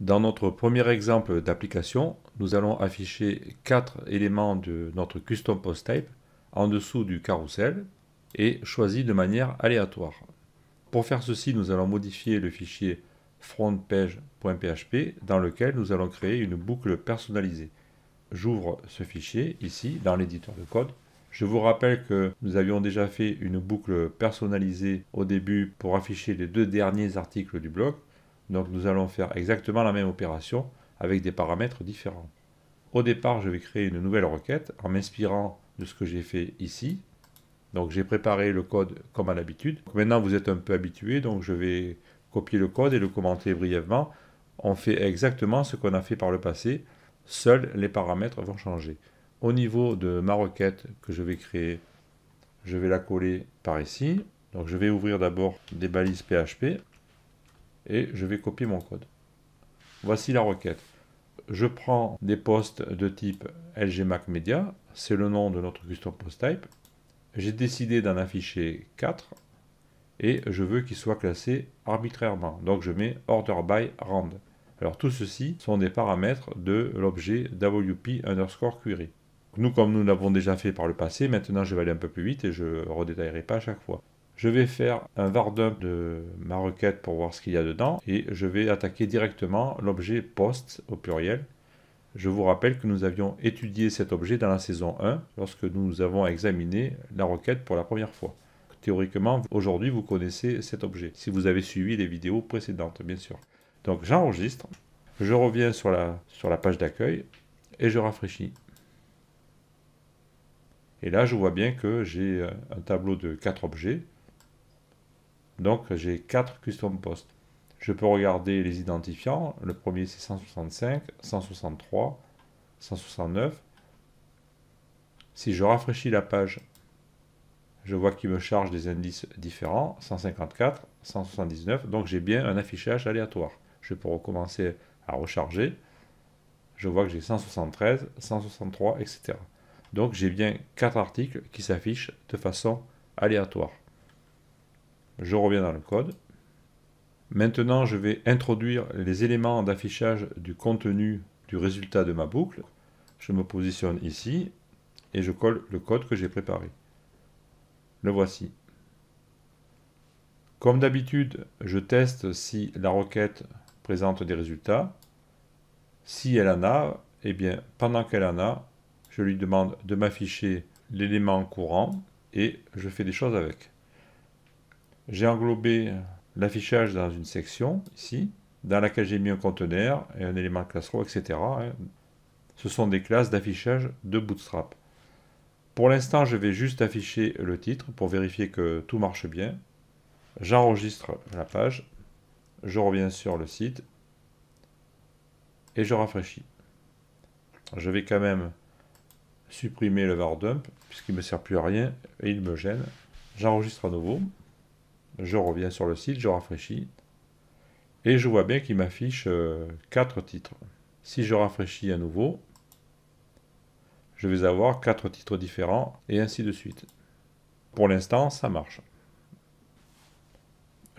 Dans notre premier exemple d'application, nous allons afficher 4 éléments de notre custom post type en dessous du carrousel et choisis de manière aléatoire. Pour faire ceci, nous allons modifier le fichier frontpage.php dans lequel nous allons créer une boucle personnalisée. J'ouvre ce fichier ici dans l'éditeur de code. Je vous rappelle que nous avions déjà fait une boucle personnalisée au début pour afficher les 2 derniers articles du blog. Donc nous allons faire exactement la même opération avec des paramètres différents. Au départ, je vais créer une nouvelle requête en m'inspirant de ce que j'ai fait ici. Donc j'ai préparé le code comme à l'habitude. Maintenant vous êtes un peu habitué, donc je vais copier le code et le commenter brièvement. On fait exactement ce qu'on a fait par le passé, seuls les paramètres vont changer. Au niveau de ma requête que je vais créer, je vais la coller par ici. Donc je vais ouvrir d'abord des balises PHP et je vais copier mon code. Voici la requête. Je prends des postes de type LGMacMedia, c'est le nom de notre custom post type. J'ai décidé d'en afficher 4 et je veux qu'ils soient classés arbitrairement. Donc je mets order by rand. Alors tout ceci sont des paramètres de l'objet WP_query. Nous, comme nous l'avons déjà fait par le passé, maintenant je vais aller un peu plus vite et je ne redétaillerai pas à chaque fois. Je vais faire un var_dump de ma requête pour voir ce qu'il y a dedans et je vais attaquer directement l'objet post au pluriel. Je vous rappelle que nous avions étudié cet objet dans la saison 1 lorsque nous avons examiné la requête pour la première fois. Théoriquement, aujourd'hui vous connaissez cet objet, si vous avez suivi les vidéos précédentes bien sûr. Donc j'enregistre, je reviens sur la page d'accueil et je rafraîchis. Et là je vois bien que j'ai un tableau de 4 objets. Donc j'ai 4 custom posts. Je peux regarder les identifiants. Le premier c'est 165, 163, 169. Si je rafraîchis la page, je vois qu'il me charge des indices différents, 154, 179. Donc j'ai bien un affichage aléatoire. Je peux recommencer à recharger. Je vois que j'ai 173, 163, etc. Donc j'ai bien 4 articles qui s'affichent de façon aléatoire. Je reviens dans le code. Maintenant, je vais introduire les éléments d'affichage du contenu du résultat de ma boucle. Je me positionne ici et je colle le code que j'ai préparé. Le voici. Comme d'habitude, je teste si la requête présente des résultats. Si elle en a, eh bien, pendant qu'elle en a, je lui demande de m'afficher l'élément courant et je fais des choses avec. J'ai englobé l'affichage dans une section, ici, dans laquelle j'ai mis un conteneur et un élément classe row, etc. Ce sont des classes d'affichage de Bootstrap. Pour l'instant, je vais juste afficher le titre pour vérifier que tout marche bien. J'enregistre la page, je reviens sur le site et je rafraîchis. Je vais quand même supprimer le var_dump puisqu'il ne me sert plus à rien et il me gêne. J'enregistre à nouveau. Je reviens sur le site, je rafraîchis. Et je vois bien qu'il m'affiche 4 titres. Si je rafraîchis à nouveau, je vais avoir 4 titres différents et ainsi de suite. Pour l'instant, ça marche.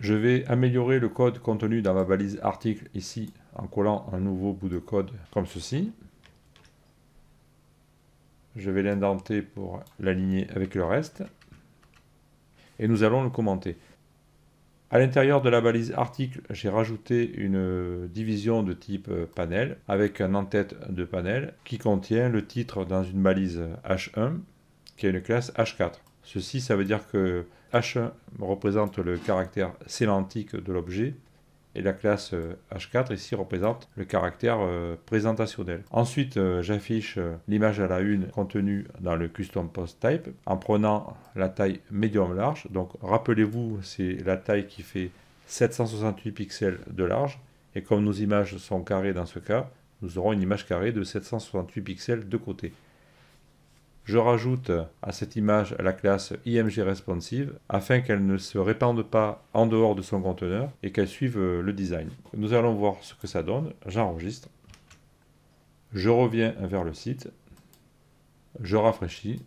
Je vais améliorer le code contenu dans ma balise article ici en collant un nouveau bout de code comme ceci. Je vais l'indenter pour l'aligner avec le reste. Et nous allons le commenter. À l'intérieur de la balise article, j'ai rajouté une division de type panel avec un en-tête de panel qui contient le titre dans une balise H1 qui est une classe H4. Ceci, ça veut dire que H1 représente le caractère sémantique de l'objet et la classe H4 ici représente le caractère présentationnel. Ensuite, j'affiche l'image à la une contenue dans le custom post type en prenant la taille medium large. Donc rappelez-vous, c'est la taille qui fait 768 pixels de large. Et comme nos images sont carrées dans ce cas, nous aurons une image carrée de 768 pixels de côté. Je rajoute à cette image la classe IMGResponsive afin qu'elle ne se répande pas en dehors de son conteneur et qu'elle suive le design. Nous allons voir ce que ça donne. J'enregistre. Je reviens vers le site. Je rafraîchis.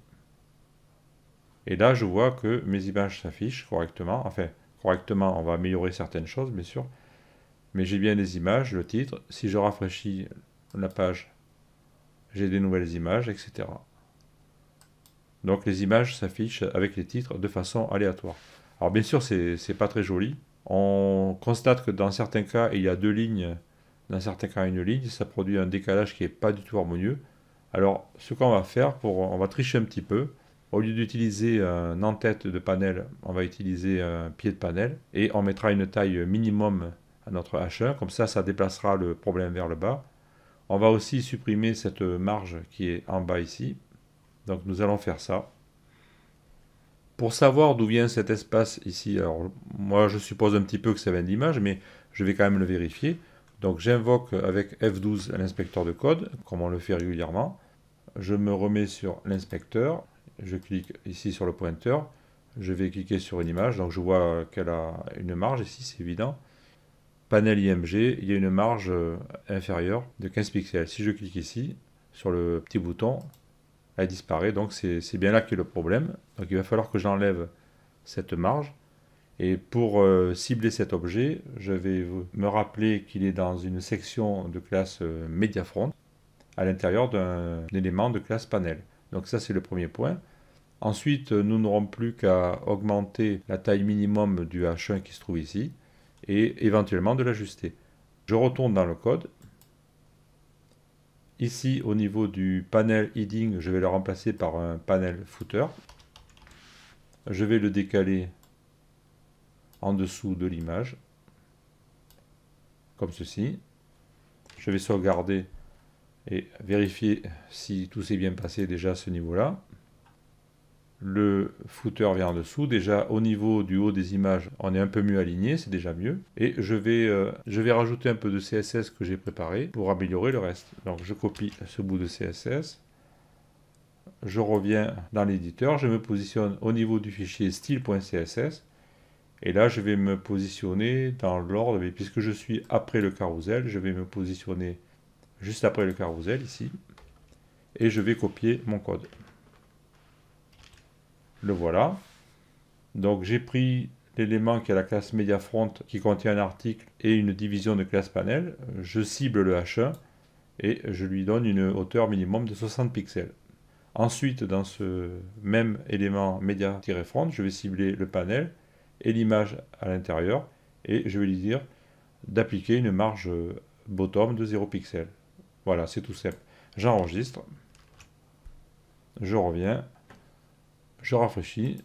Et là, je vois que mes images s'affichent correctement. Enfin, correctement, on va améliorer certaines choses, bien sûr. Mais j'ai bien les images, le titre. Si je rafraîchis la page, j'ai des nouvelles images, etc. Donc les images s'affichent avec les titres de façon aléatoire. Alors bien sûr, c'est pas très joli. On constate que dans certains cas, il y a deux lignes, dans certains cas une ligne, ça produit un décalage qui n'est pas du tout harmonieux. Alors ce qu'on va faire, on va tricher un petit peu. Au lieu d'utiliser un en-tête de panel, on va utiliser un pied de panel et on mettra une taille minimum à notre H1, comme ça déplacera le problème vers le bas. On va aussi supprimer cette marge qui est en bas ici. Donc nous allons faire ça. Pour savoir d'où vient cet espace ici, alors moi je suppose un petit peu que ça vient de l'image, mais je vais quand même le vérifier. Donc j'invoque avec F12 l'inspecteur de code, comme on le fait régulièrement. Je me remets sur l'inspecteur, je clique ici sur le pointeur, je vais cliquer sur une image, donc je vois qu'elle a une marge ici, c'est évident. Panel IMG, il y a une marge inférieure de 15 pixels. Si je clique ici, sur le petit bouton, elle disparaît, donc c'est bien là qu'est le problème. Donc il va falloir que j'enlève cette marge. Et pour cibler cet objet, je vais me rappeler qu'il est dans une section de classe MediaFront, à l'intérieur d'un élément de classe panel. Donc ça c'est le premier point. Ensuite, nous n'aurons plus qu'à augmenter la taille minimum du H1 qui se trouve ici, et éventuellement de l'ajuster. Je retourne dans le code. Ici, au niveau du panel heading, je vais le remplacer par un panel footer. Je vais le décaler en dessous de l'image, comme ceci. Je vais sauvegarder et vérifier si tout s'est bien passé déjà à ce niveau-là. Le footer vient en dessous. Déjà, au niveau du haut des images, on est un peu mieux aligné, c'est déjà mieux. Et je vais rajouter un peu de CSS que j'ai préparé pour améliorer le reste. Donc, je copie ce bout de CSS. Je reviens dans l'éditeur. Je me positionne au niveau du fichier style.css. Et là, je vais me positionner dans l'ordre. Puisque je suis après le carrousel, je vais me positionner juste après le carrousel, ici. Et je vais copier mon code. Le voilà. Donc j'ai pris l'élément qui est la classe MediaFront qui contient un article et une division de classe panel. Je cible le H1 et je lui donne une hauteur minimum de 60 pixels. Ensuite, dans ce même élément Media-Front, je vais cibler le panel et l'image à l'intérieur et je vais lui dire d'appliquer une marge bottom de 0 pixels. Voilà, c'est tout simple. J'enregistre. Je reviens. Je rafraîchis.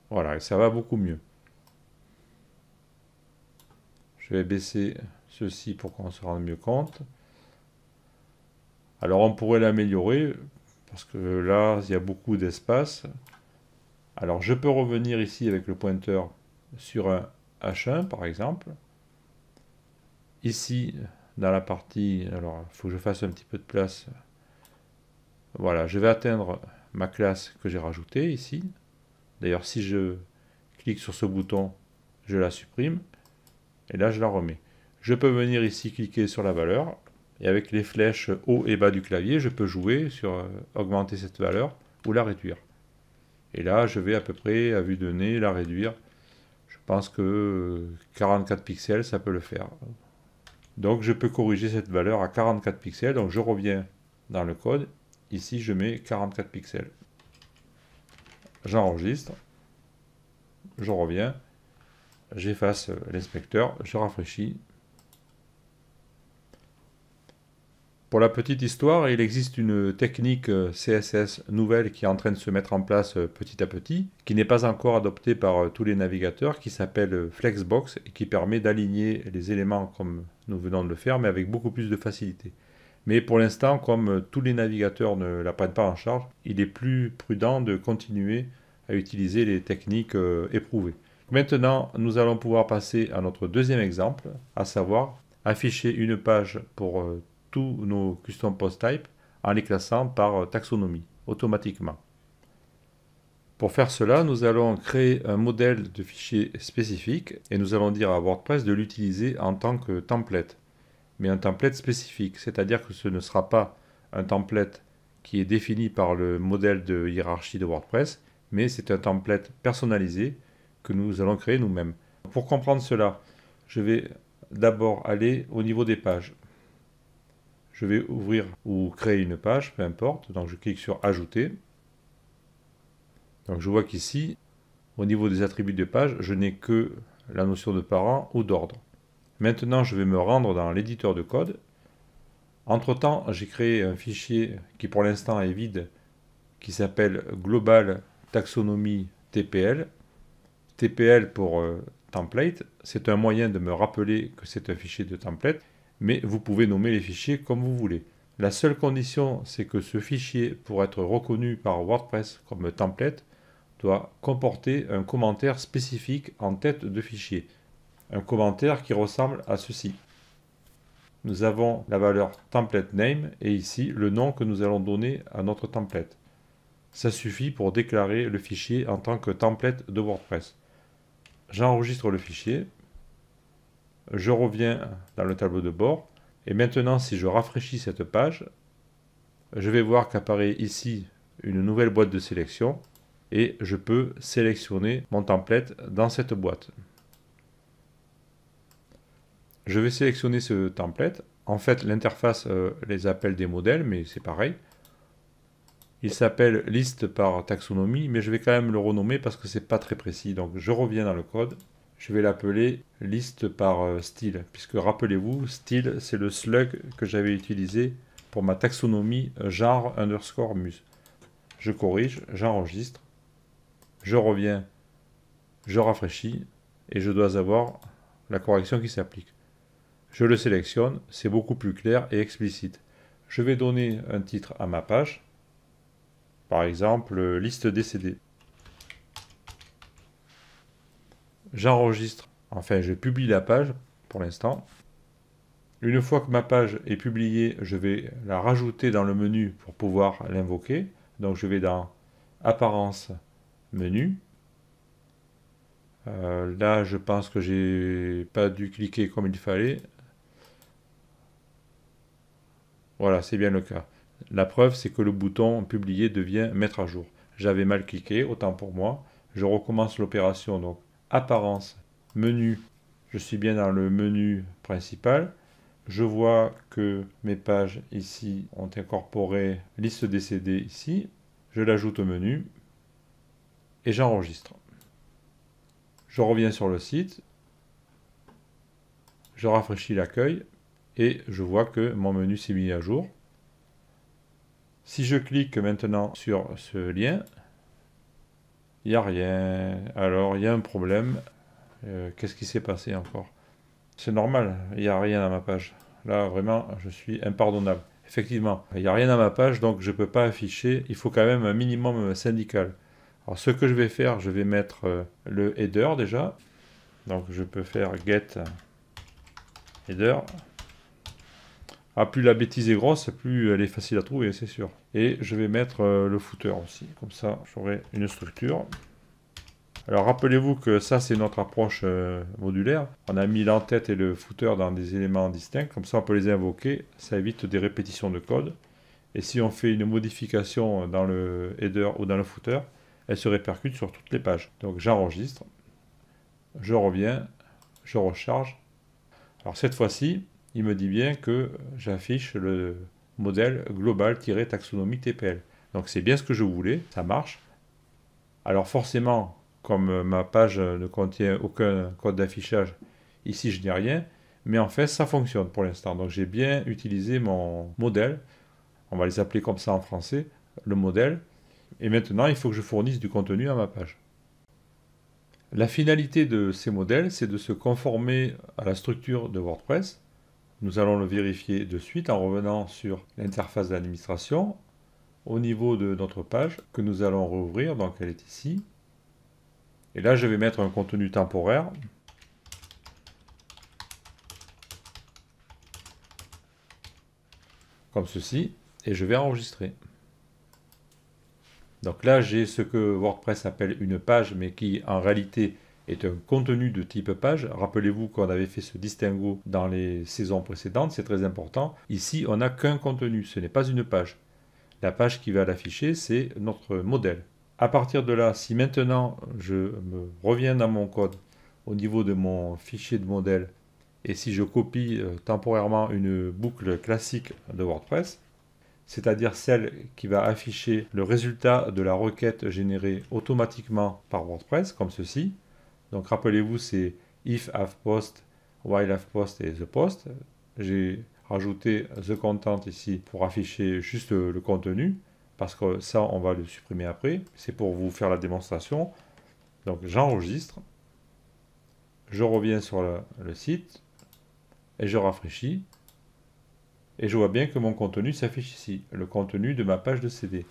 Voilà, et ça va beaucoup mieux. Je vais baisser ceci pour qu'on se rende mieux compte. Alors on pourrait l'améliorer, parce que là, il y a beaucoup d'espace. Alors je peux revenir ici avec le pointeur sur un H1 par exemple. Ici, dans la partie, alors il faut que je fasse un petit peu de place. Voilà, je vais atteindre ma classe que j'ai rajoutée ici. D'ailleurs, si je clique sur ce bouton, je la supprime. Et là, je la remets. Je peux venir ici cliquer sur la valeur. Et avec les flèches haut et bas du clavier, je peux jouer sur augmenter cette valeur ou la réduire. Et là, je vais à peu près, à vue de nez, la réduire. Je pense que 44 pixels, ça peut le faire. Donc, je peux corriger cette valeur à 44 pixels. Donc, je reviens dans le code. Ici, je mets 44 pixels. J'enregistre. Je reviens. J'efface l'inspecteur. Je rafraîchis. Pour la petite histoire, il existe une technique CSS nouvelle qui est en train de se mettre en place petit à petit, qui n'est pas encore adoptée par tous les navigateurs, qui s'appelle Flexbox et qui permet d'aligner les éléments comme nous venons de le faire, mais avec beaucoup plus de facilité. Mais pour l'instant, comme tous les navigateurs ne la prennent pas en charge, il est plus prudent de continuer à utiliser les techniques éprouvées. Maintenant, nous allons pouvoir passer à notre deuxième exemple, à savoir afficher une page pour tous nos custom post types en les classant par taxonomie, automatiquement. Pour faire cela, nous allons créer un modèle de fichier spécifique et nous allons dire à WordPress de l'utiliser en tant que template, mais un template spécifique, c'est-à-dire que ce ne sera pas un template qui est défini par le modèle de hiérarchie de WordPress, mais c'est un template personnalisé que nous allons créer nous-mêmes. Pour comprendre cela, je vais d'abord aller au niveau des pages. Je vais ouvrir ou créer une page, peu importe. Donc je clique sur Ajouter. Donc je vois qu'ici, au niveau des attributs de page, je n'ai que la notion de parent ou d'ordre. Maintenant, je vais me rendre dans l'éditeur de code. Entre-temps, j'ai créé un fichier qui pour l'instant est vide, qui s'appelle Global Taxonomy TPL. TPL pour template, c'est un moyen de me rappeler que c'est un fichier de template, mais vous pouvez nommer les fichiers comme vous voulez. La seule condition, c'est que ce fichier, pour être reconnu par WordPress comme template, doit comporter un commentaire spécifique en tête de fichier. Un commentaire qui ressemble à ceci. Nous avons la valeur template name et ici le nom que nous allons donner à notre template. Ça suffit pour déclarer le fichier en tant que template de WordPress. J'enregistre le fichier, je reviens dans le tableau de bord et maintenant si je rafraîchis cette page, je vais voir qu'apparaît ici une nouvelle boîte de sélection et je peux sélectionner mon template dans cette boîte. Je vais sélectionner ce template. En fait, l'interface les appelle des modèles, mais c'est pareil. Il s'appelle liste par taxonomie, mais je vais quand même le renommer parce que c'est pas très précis. Donc je reviens dans le code. Je vais l'appeler liste par style, puisque rappelez-vous, style, c'est le slug que j'avais utilisé pour ma taxonomie genre underscore muse. Je corrige, j'enregistre, je reviens, je rafraîchis, et je dois avoir la correction qui s'applique. Je le sélectionne, c'est beaucoup plus clair et explicite. Je vais donner un titre à ma page, par exemple liste décédée. J'enregistre, enfin je publie la page pour l'instant. Une fois que ma page est publiée, je vais la rajouter dans le menu pour pouvoir l'invoquer. Donc je vais dans Apparence, Menu. Là, je pense que j'ai pas dû cliquer comme il fallait. Voilà, c'est bien le cas. La preuve, c'est que le bouton publier devient mettre à jour. J'avais mal cliqué, autant pour moi. Je recommence l'opération. Donc, apparence, menu. Je suis bien dans le menu principal. Je vois que mes pages ici ont incorporé liste décédée ici. Je l'ajoute au menu et j'enregistre. Je reviens sur le site. Je rafraîchis l'accueil et je vois que mon menu s'est mis à jour. Si je clique maintenant sur ce lien, il n'y a rien. Alors, il y a un problème. Qu'est-ce qui s'est passé encore? C'est normal, il n'y a rien à ma page. Là, vraiment, je suis impardonnable. Effectivement, il n'y a rien à ma page, donc je ne peux pas afficher. Il faut quand même un minimum syndical. Alors, ce que je vais faire, je vais mettre le header déjà. Donc, je peux faire get header. Ah, plus la bêtise est grosse, plus elle est facile à trouver, c'est sûr. Et je vais mettre le footer aussi. Comme ça, j'aurai une structure. Alors rappelez-vous que ça c'est notre approche modulaire. On a mis l'entête et le footer dans des éléments distincts, comme ça on peut les invoquer, ça évite des répétitions de code. Et si on fait une modification dans le header ou dans le footer, elle se répercute sur toutes les pages. Donc j'enregistre, je reviens, je recharge. Alors cette fois-ci, il me dit bien que j'affiche le modèle global-taxonomie TPL. Donc c'est bien ce que je voulais, ça marche. Alors forcément, comme ma page ne contient aucun code d'affichage, ici je n'ai rien, mais en fait ça fonctionne pour l'instant. Donc j'ai bien utilisé mon modèle, on va les appeler comme ça en français, le modèle, et maintenant il faut que je fournisse du contenu à ma page. La finalité de ces modèles, c'est de se conformer à la structure de WordPress. Nous allons le vérifier de suite en revenant sur l'interface d'administration, au niveau de notre page que nous allons rouvrir, donc elle est ici. Et là, je vais mettre un contenu temporaire. Comme ceci. Et je vais enregistrer. Donc là, j'ai ce que WordPress appelle une page, mais qui en réalité est un contenu de type page. Rappelez-vous qu'on avait fait ce distinguo dans les saisons précédentes, c'est très important. Ici, on n'a qu'un contenu, ce n'est pas une page. La page qui va l'afficher, c'est notre modèle. À partir de là, si maintenant je me reviens dans mon code au niveau de mon fichier de modèle Et si je copie temporairement une boucle classique de WordPress, c'est-à-dire celle qui va afficher le résultat de la requête générée automatiquement par WordPress, comme ceci. Donc rappelez-vous, c'est if have post, while have post et the post. J'ai rajouté the content ici pour afficher juste le contenu, parce que ça, on va le supprimer après. C'est pour vous faire la démonstration. Donc j'enregistre, je reviens sur le site, et je rafraîchis. Et je vois bien que mon contenu s'affiche ici, le contenu de ma page de CD.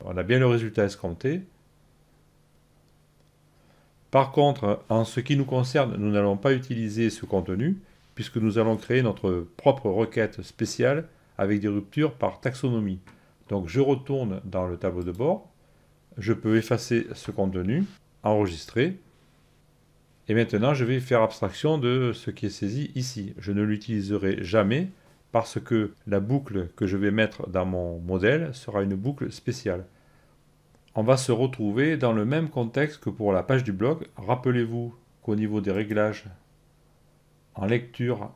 On a bien le résultat escompté. Par contre, en ce qui nous concerne, nous n'allons pas utiliser ce contenu, puisque nous allons créer notre propre requête spéciale avec des ruptures par taxonomie. Donc je retourne dans le tableau de bord, je peux effacer ce contenu, enregistrer, et maintenant je vais faire abstraction de ce qui est saisi ici. Je ne l'utiliserai jamais, parce que la boucle que je vais mettre dans mon modèle sera une boucle spéciale. On va se retrouver dans le même contexte que pour la page du blog. Rappelez-vous qu'au niveau des réglages en lecture,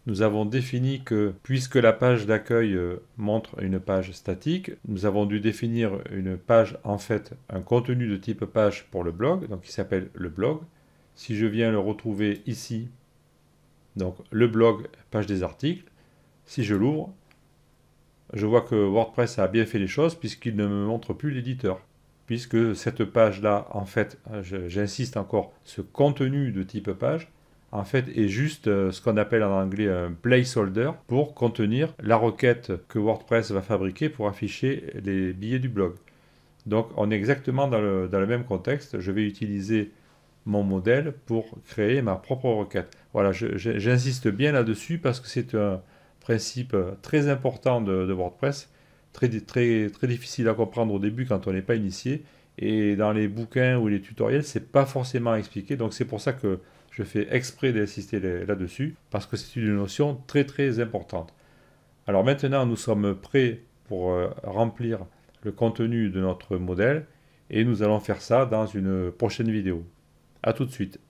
nous avons défini que puisque la page d'accueil montre une page statique, nous avons dû définir une page, en fait, un contenu de type page pour le blog, donc qui s'appelle le blog. Si je viens le retrouver ici, donc le blog, page des articles, si je l'ouvre, je vois que WordPress a bien fait les choses puisqu'il ne me montre plus l'éditeur. Puisque cette page-là, en fait, j'insiste encore, ce contenu de type page, en fait, est juste ce qu'on appelle en anglais un placeholder pour contenir la requête que WordPress va fabriquer pour afficher les billets du blog. Donc, on est exactement dans le même contexte. Je vais utiliser mon modèle pour créer ma propre requête. Voilà, j'insiste bien là-dessus parce que c'est un principe très important de WordPress, très difficile à comprendre au début quand on n'est pas initié, et dans les bouquins ou les tutoriels, c'est pas forcément expliqué, donc c'est pour ça que je fais exprès d'insister là-dessus, parce que c'est une notion très importante. Alors maintenant, nous sommes prêts pour remplir le contenu de notre modèle, et nous allons faire ça dans une prochaine vidéo. A tout de suite.